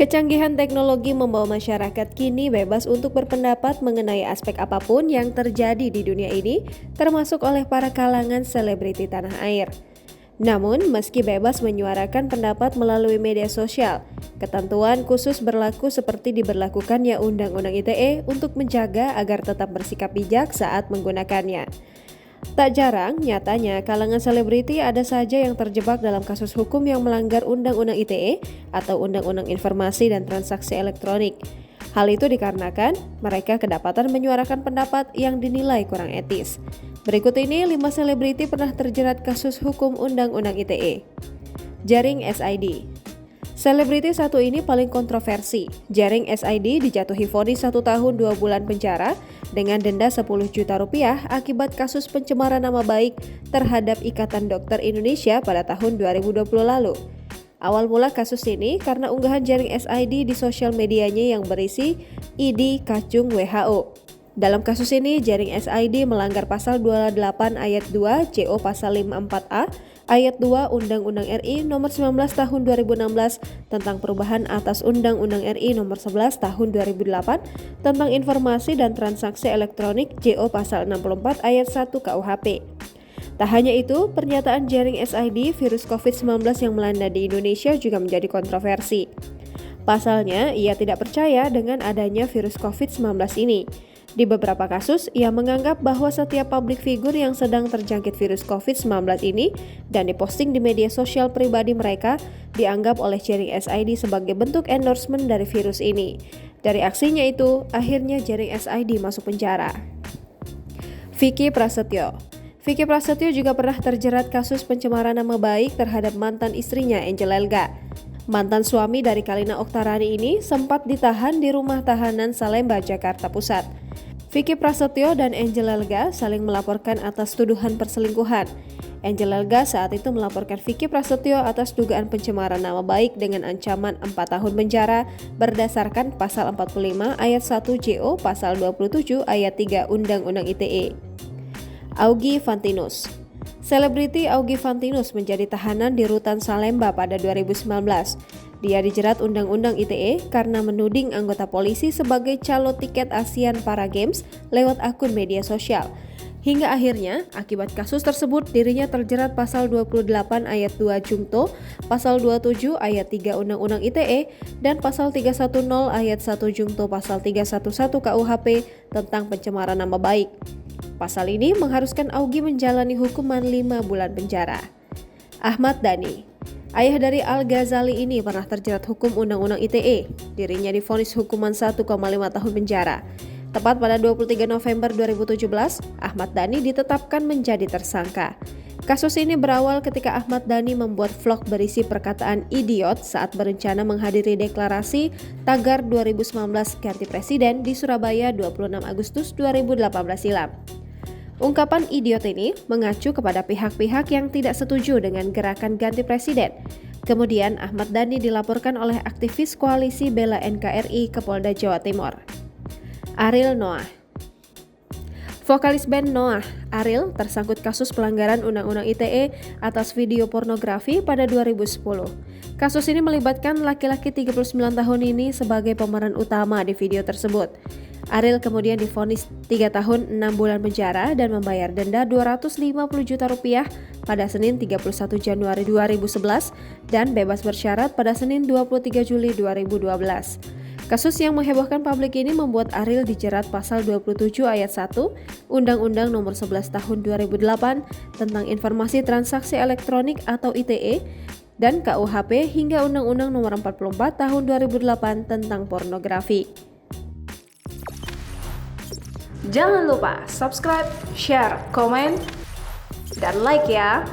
Kecanggihan teknologi membawa masyarakat kini bebas untuk berpendapat mengenai aspek apapun yang terjadi di dunia ini, termasuk oleh para kalangan selebriti tanah air. Namun, meski bebas menyuarakan pendapat melalui media sosial, ketentuan khusus berlaku seperti diberlakukannya Undang-Undang ITE untuk menjaga agar tetap bersikap bijak saat menggunakannya. Tak jarang, nyatanya kalangan selebriti ada saja yang terjebak dalam kasus hukum yang melanggar Undang-Undang ITE atau Undang-Undang Informasi dan Transaksi Elektronik. Hal itu dikarenakan mereka kedapatan menyuarakan pendapat yang dinilai kurang etis. Berikut ini 5 selebriti pernah terjerat kasus hukum Undang-Undang ITE. Jaring SID. Selebriti satu ini paling kontroversi. Jaring SID dijatuhi vonis 1 tahun 2 bulan penjara dengan denda 10 juta rupiah akibat kasus pencemaran nama baik terhadap Ikatan Dokter Indonesia pada tahun 2020 lalu. Awal mula kasus ini karena unggahan Jaring SID di sosial medianya yang berisi ID Kacung WHO. Dalam kasus ini, Jaring SID melanggar pasal 28 ayat 2 CO pasal 54A ayat 2 Undang-Undang RI nomor 19 tahun 2016 tentang perubahan atas Undang-Undang RI nomor 11 tahun 2008 tentang informasi dan transaksi elektronik CO pasal 64 ayat 1 KUHP. Tak hanya itu, pernyataan Jaring SID virus COVID-19 yang melanda di Indonesia juga menjadi kontroversi. Pasalnya, ia tidak percaya dengan adanya virus COVID-19 ini. Di beberapa kasus, ia menganggap bahwa setiap publik figur yang sedang terjangkit virus COVID-19 ini dan diposting di media sosial pribadi mereka dianggap oleh Jaring SID sebagai bentuk endorsement dari virus ini. Dari aksinya itu, akhirnya Jaring SID masuk penjara. Vicky Prasetyo. Vicky Prasetyo juga pernah terjerat kasus pencemaran nama baik terhadap mantan istrinya Angel Elga. Mantan suami dari Kalina Oktarani ini sempat ditahan di rumah tahanan Salemba, Jakarta Pusat. Vicky Prasetyo dan Angel Elga saling melaporkan atas tuduhan perselingkuhan. Angel Elga saat itu melaporkan Vicky Prasetyo atas dugaan pencemaran nama baik dengan ancaman 4 tahun penjara berdasarkan pasal 45 ayat 1 JO pasal 27 ayat 3 Undang-Undang ITE. Augie Fantinus. Selebriti Augie Fantinus menjadi tahanan di Rutan Salemba pada 2019. Dia dijerat Undang-Undang ITE karena menuding anggota polisi sebagai calo tiket ASEAN Para Games lewat akun media sosial. Hingga akhirnya, akibat kasus tersebut dirinya terjerat pasal 28 ayat 2 Jungto, pasal 27 ayat 3 Undang-Undang ITE, dan pasal 310 ayat 1 Jungto pasal 311 KUHP tentang pencemaran nama baik. Pasal ini mengharuskan Augie menjalani hukuman 5 bulan penjara. Ahmad Dhani. Ayah dari Al-Ghazali ini pernah terjerat hukum Undang-Undang ITE. Dirinya divonis hukuman 1,5 tahun penjara. Tepat pada 23 November 2017, Ahmad Dhani ditetapkan menjadi tersangka. Kasus ini berawal ketika Ahmad Dhani membuat vlog berisi perkataan idiot saat berencana menghadiri deklarasi tagar 2019 ganti presiden di Surabaya 26 Agustus 2018 silam. Ungkapan idiot ini mengacu kepada pihak-pihak yang tidak setuju dengan gerakan ganti presiden. Kemudian Ahmad Dhani dilaporkan oleh aktivis koalisi Bela NKRI ke Polda Jawa Timur. Ariel Noah. Vokalis band Noah, Ariel tersangkut kasus pelanggaran Undang-Undang ITE atas video pornografi pada 2010. Kasus ini melibatkan laki-laki 39 tahun ini sebagai pemeran utama di video tersebut. Ariel kemudian divonis 3 tahun 6 bulan penjara dan membayar denda 250 juta rupiah pada Senin 31 Januari 2011 dan bebas bersyarat pada Senin 23 Juli 2012. Kasus yang menghebohkan publik ini membuat Ariel dijerat pasal 27 ayat 1 Undang-Undang nomor 11 tahun 2008 tentang Informasi Transaksi Elektronik atau ITE dan KUHP hingga Undang-Undang nomor 44 tahun 2008 tentang pornografi. Jangan lupa subscribe, share, komen, dan like ya!